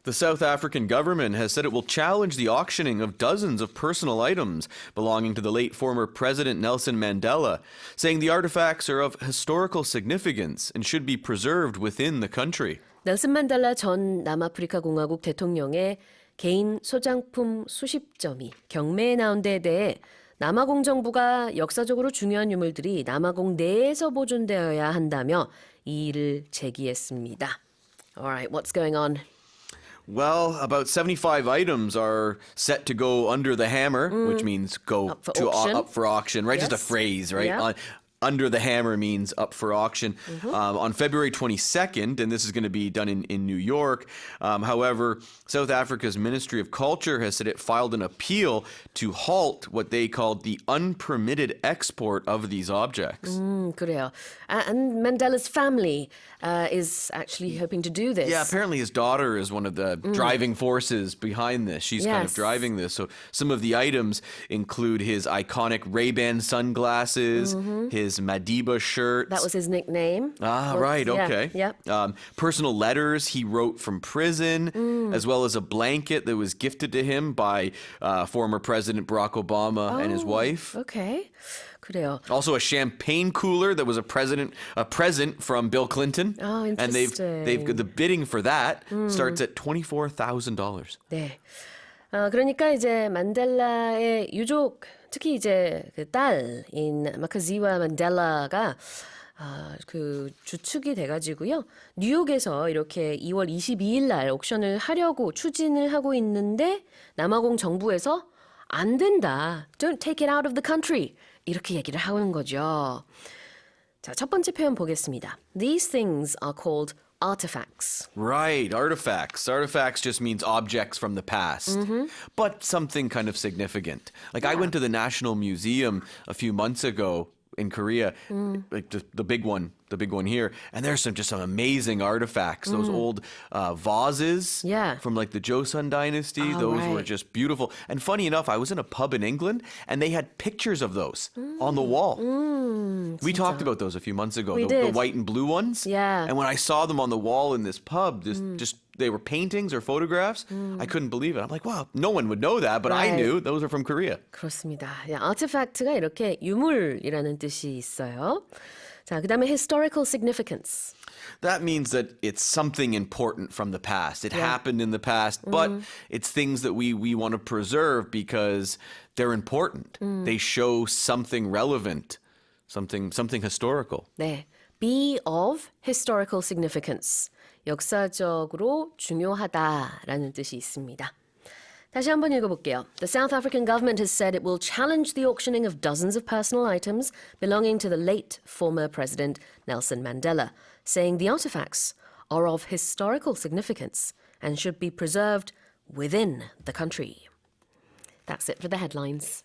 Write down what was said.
The South African government has said it will challenge the auctioning of dozens of personal items belonging to the late former President Nelson Mandela, saying the artifacts are of historical significance and should be preserved within the country. 넬슨 만델라 전 남아프리카공화국 대통령의 개인 소장품 수십 점이 경매에 나온 데에 대해 남아공 정부가 역사적으로 중요한 유물들이 남아공 내에서 보존되어야 한다며 이의를 제기했습니다. All right, what's going on? Well, about 75 items are set to go under the hammer, which means go Up for to auction. up for auction, right? Just a Yes. phrase, right? Yeah. Under the hammer means up for auction on February 22nd, and this is going to be done in New York. However, South Africa's Ministry of Culture has said it filed an appeal to halt what they called the unpermitted export of these objects. 그래요. And Mandela's family is actually hoping to do this. Yeah, apparently his daughter is one of the driving forces behind this. She's kind of Yes. driving this. So some of the items include his iconic Ray-Ban sunglasses, his Madiba shirt. That was his nickname. Right, okay. Yeah. Personal letters he wrote from prison, as well as a blanket that was gifted to him by former President Barack Obama and his wife. Okay. 그래요. Also a champagne cooler that was a present from Bill Clinton. Oh, and they've interesting. the bidding for that starts at $24,000. 네. 그러니까 이제 만델라의 유족, 특히 이제 그 딸인 마카지와 만델라가 그 주축이 돼가지고요. 뉴욕에서 이렇게 2월 22일 날 옥션을 하려고 추진을 하고 있는데 남아공 정부에서 안 된다. Don't take it out of the country. 이렇게 얘기를 하는 거죠. 자, 첫 번째 표현 보겠습니다. These things are called artifacts. Right, artifacts. Artifacts just means objects from the past, but something kind of significant. Like I went to the National Museum a few months ago in Korea, like the big one here, and there's some amazing artifacts. Those old vases Yeah. from like the Joseon dynasty. Oh, those were right. just beautiful. And funny enough, I was in a pub in England, and they had pictures of those on the wall. We talked about those a few months ago, We the did. white and blue ones. Yeah. And when I saw them on the wall in this pub, just they were paintings or photographs. I couldn't believe it. I'm like, wow, no one would know that, but I Right. knew those are from Korea. 그렇습니다. 아티팩트가 이렇게 유물이라는 뜻이 있어요. 자, 그다음에 historical significance. That means that it's something important from the past. It happened in the past, but it's things that we want to preserve because they're important. They show something relevant, something historical. 네, be of historical significance. 역사적으로 중요하다라는 뜻이 있습니다. 다시 한번 읽어볼게요. The South African government has said it will challenge the auctioning of dozens of personal items belonging to the late former President Nelson Mandela, saying the artifacts are of historical significance and should be preserved within the country. That's it for the headlines.